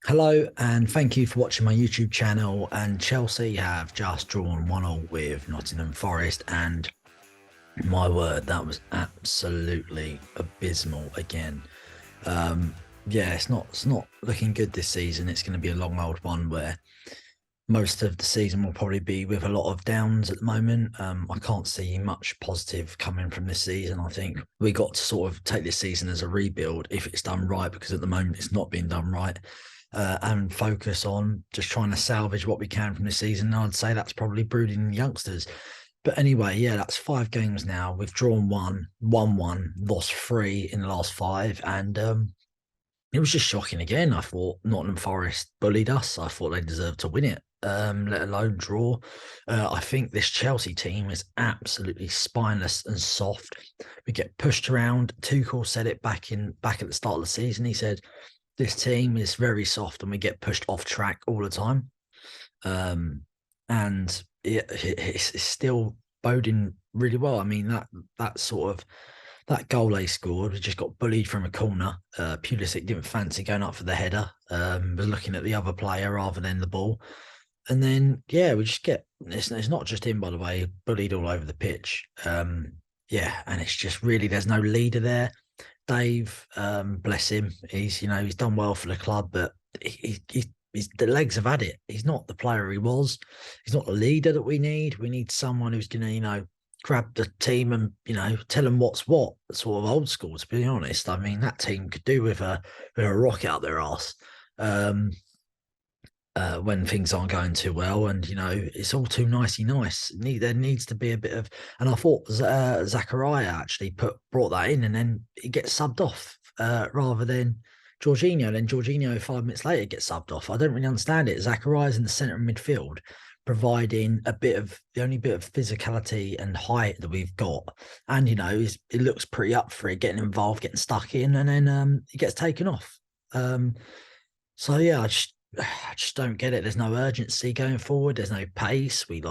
Hello and thank you for watching my YouTube channel. And Chelsea have just drawn 1-1 with Nottingham Forest, and my word, that was absolutely abysmal again. Yeah, it's not looking good this season. It's going to be a long old one where most of the season will probably be with a lot of downs at the moment. I can't see much positive coming from this season. I think we got to sort of take this season as a rebuild if it's done right, because at the moment it's not being done right. And focus on just trying to salvage what we can from this season. And I'd say that's probably brooding youngsters. But anyway, yeah, that's 5 games now. We've drawn one, won one, lost 3 in the last 5. And it was just shocking again. I thought Nottingham Forest bullied us. I thought they deserved to win it, let alone draw. I think this Chelsea team is absolutely spineless and soft. We get pushed around. Tuchel said it back at the start of the season. He said, this team is very soft and we get pushed off track all the time. And it's still boding really well. I mean, that goal they scored, we just got bullied from a corner. Pulisic didn't fancy going up for the header, was looking at the other player rather than the ball. And then, yeah, we just get, it's not just him, by the way, bullied all over the pitch. Yeah, and it's just really, there's no leader there. Dave, bless him, he's done well for the club, but he's the legs have had it. He's not the player he was. He's not the leader that we need. We need someone who's gonna grab the team and tell them what's what. Sort of old school, to be honest. I mean, that team could do with a rocket out their arse when things aren't going too well, and it's all too nicey nice. There needs to be a bit of, and I thought Zachariah actually brought that in, and then he gets subbed off rather than Jorginho. Then Jorginho 5 minutes later gets subbed off. I don't really understand it. Zachariah's in the centre of midfield, providing the only bit of physicality and height that we've got, and it looks pretty up for it, getting involved, getting stuck in, and then he gets taken off. So yeah, I just don't get it. There's no urgency going forward. There's no pace. We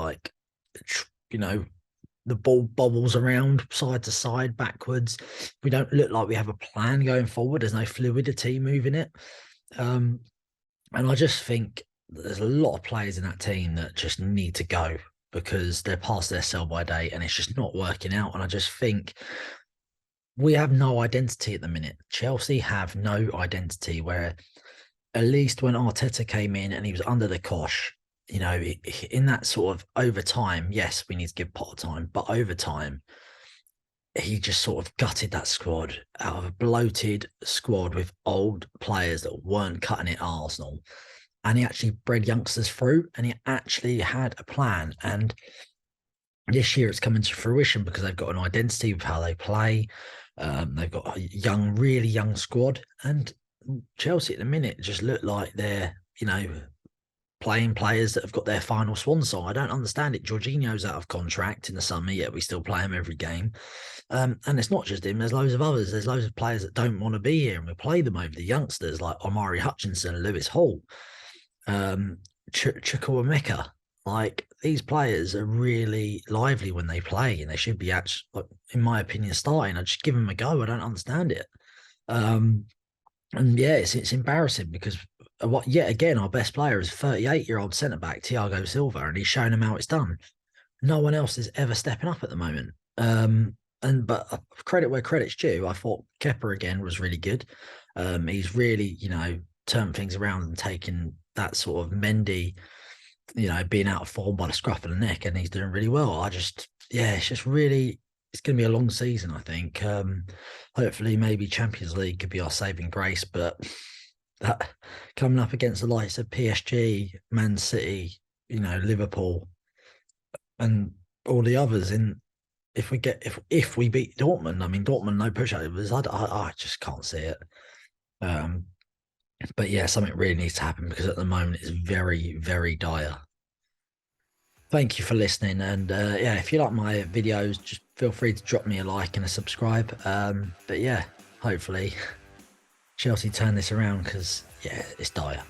the ball bobbles around side to side, backwards. We don't look like we have a plan going forward. There's no fluidity moving it. And I just think there's a lot of players in that team that just need to go because they're past their sell-by date and it's just not working out. And I just think we have no identity at the minute. Chelsea have no identity, where at least when Arteta came in and he was under the cosh, in that sort of overtime, yes, we need to give Potter time, but over time, he just sort of gutted that squad out of a bloated squad with old players that weren't cutting it at Arsenal. And he actually bred youngsters through, and he actually had a plan. And this year it's coming to fruition because they've got an identity with how they play. They've got a really young squad, and Chelsea at the minute just look like they're, playing players that have got their final swan song. I don't understand it. Jorginho's out of contract in the summer, yet we still play him every game. And it's not just him. There's loads of others. There's loads of players that don't want to be here, and we play them over the youngsters like Omari Hutchinson, Lewis Hall, Chukwuemeka. Like, these players are really lively when they play, and they should be actually, in my opinion, starting. I just give them a go. I don't understand it. And yeah, it's embarrassing because yet again, our best player is 38-year-old centre-back Thiago Silva, and he's shown him how it's done. No one else is ever stepping up at the moment. But credit where credit's due. I thought Kepa again was really good. He's really, turned things around and taken that sort of Mendy, being out of form by the scruff of the neck, and he's doing really well. It's just really, it's going to be a long season, I think. Hopefully, maybe Champions League could be our saving grace, but that coming up against the likes of PSG, Man City, Liverpool, and all the others, if we beat Dortmund, I mean, Dortmund no pushovers. I just can't see it. But yeah, something really needs to happen because at the moment it's very, very dire. Thank you for listening, and yeah, if you like my videos, just feel free to drop me a like and a subscribe. But yeah, hopefully Chelsea turn this around, because yeah, it's dire.